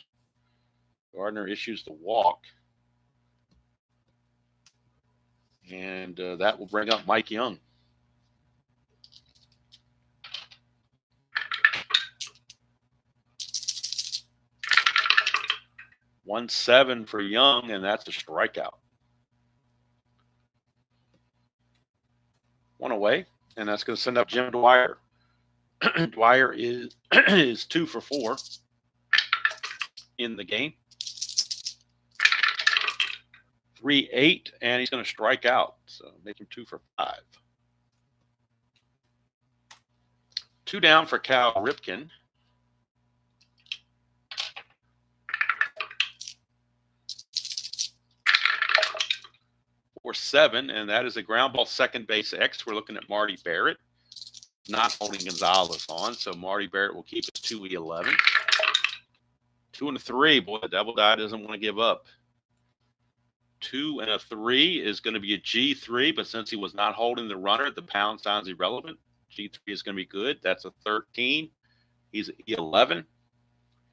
Gardner issues the walk. And that will bring up Mike Young. One 7 for Young, and that's a strikeout. One away, and that's going to send up Jim Dwyer. Dwyer is 2 for 4 in the game. 3-8, and he's going to strike out, so make him 2 for 5. 2 down for Cal Ripken. 4-7, and that is a ground ball second base X. We're looking at Marty Barrett, not holding Gonzalez on, so Marty Barrett will keep his 2-11. 2 and a 3. Boy, the Devil Die doesn't want to give up. 2 and a 3 is going to be a G3, but since he was not holding the runner, the pound sounds irrelevant. G3 is going to be good. That's a 13. He's at E11,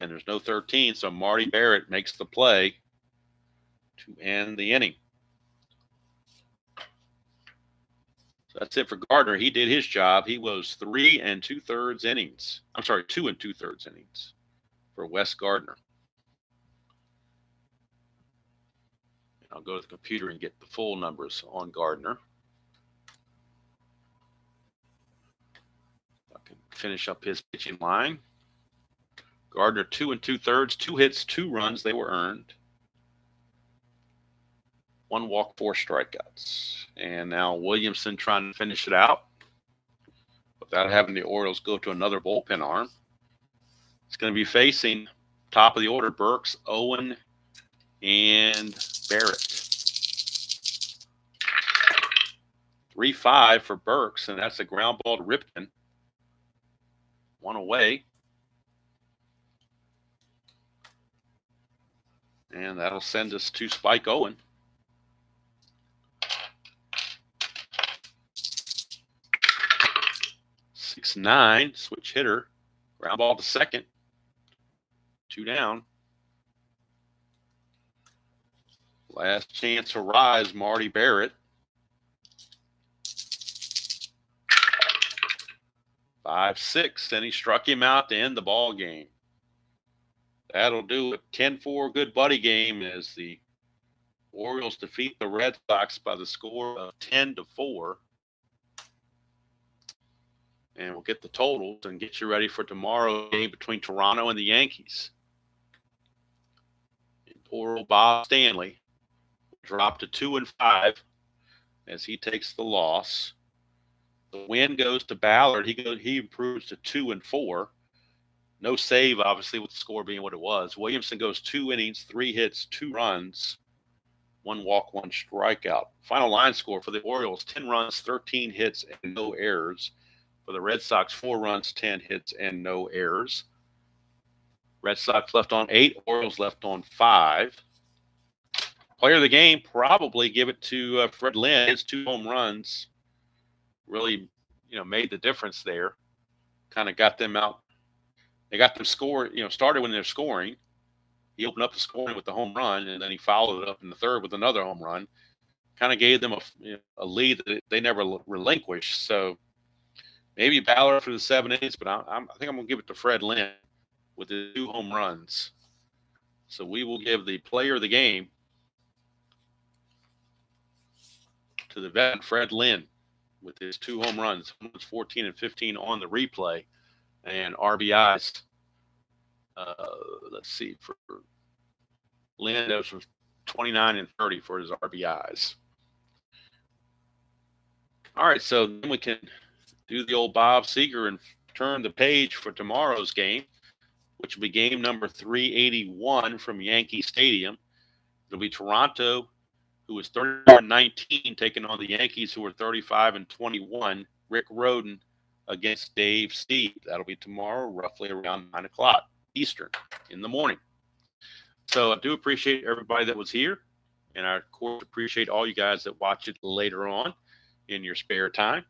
and there's no 13, so Marty Barrett makes the play to end the inning. So that's it for Gardner. He did his job. He was 3 2/3 innings. I'm sorry, 2 2/3 innings for Wes Gardner. And I'll go to the computer and get the full numbers on Gardner. I can finish up his pitching line. Gardner 2 2/3, 2 hits, 2 runs. They were earned. 1 walk, 4 strikeouts. And now Williamson trying to finish it out without having the Orioles go to another bullpen arm. It's going to be facing top of the order, Burks, Owen, and Barrett. 3-5 for Burks, and that's a ground ball to Ripken. 1 away. And that'll send us to Spike Owen. 6-9, switch hitter, ground ball to second, 2 down. Last chance to rise, Marty Barrett. 5-6, and he struck him out to end the ball game. That'll do it. 10-4 good buddy game as the Orioles defeat the Red Sox by the score of 10-4. And we'll get the totals and get you ready for tomorrow's game between Toronto and the Yankees. And poor old Bob Stanley dropped to 2-5 as he takes the loss. The win goes to Ballard. He improves to 2-4. No save, obviously, with the score being what it was. Williamson goes 2 innings, 3 hits, 2 runs, 1 walk, 1 strikeout. Final line score for the Orioles: 10 runs, 13 hits, and no errors. For the Red Sox, 4 runs, 10 hits, and no errors. Red Sox left on 8, Orioles left on 5. Player of the game, probably give it to Fred Lynn. His 2 home runs really, made the difference there. Kind of got them out. They got them started when they're scoring. He opened up the scoring with the home run, and then he followed it up in the third with another home run. Kind of gave them a lead that they never relinquished. So maybe Ballard for the 7 innings, but I think I'm going to give it to Fred Lynn with the 2 home runs. So we will give the player of the game to the veteran Fred Lynn with his 2 home runs, 14 and 15 on the replay, and RBIs. Let's see, for Lynn, those were 29 and 30 for his RBIs. All right, so then we can do the old Bob Seger and turn the page for tomorrow's game, which will be game number 381 from Yankee Stadium. It'll be Toronto, who is 34-19, taking on the Yankees, who are 35-21. Rick Rhoden against Dave Steve. That'll be tomorrow, roughly around 9 o'clock. Eastern in the morning. So I do appreciate everybody that was here. And I, of course, appreciate all you guys that watch it later on in your spare time.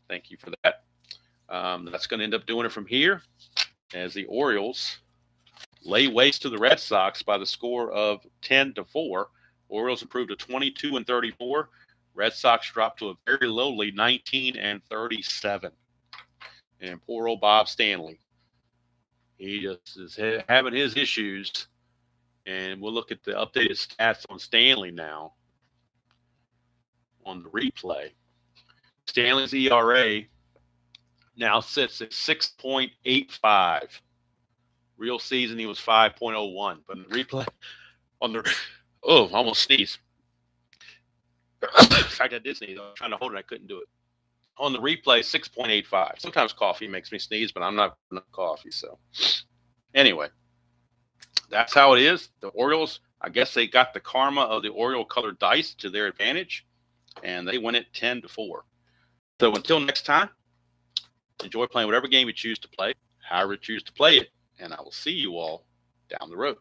Thank you for that. That's going to end up doing it from here as the Orioles lay waste to the Red Sox by the score of 10-4. Orioles improved to 22-34. Red Sox dropped to a very lowly 19-37. And poor old Bob Stanley. He just is having his issues. And we'll look at the updated stats on Stanley now on the replay. Stanley's ERA now sits at 6.85. Real season, he was 5.01. But in the replay, almost sneezed. In fact, I did sneeze. I was trying to hold it. I couldn't do it. On the replay, 6.85. Sometimes coffee makes me sneeze, but I'm not coffee. So anyway, that's how it is. The Orioles, I guess they got the karma of the Oriole-colored dice to their advantage, and they win it 10-4. So until next time, enjoy playing whatever game you choose to play, however you choose to play it, and I will see you all down the road.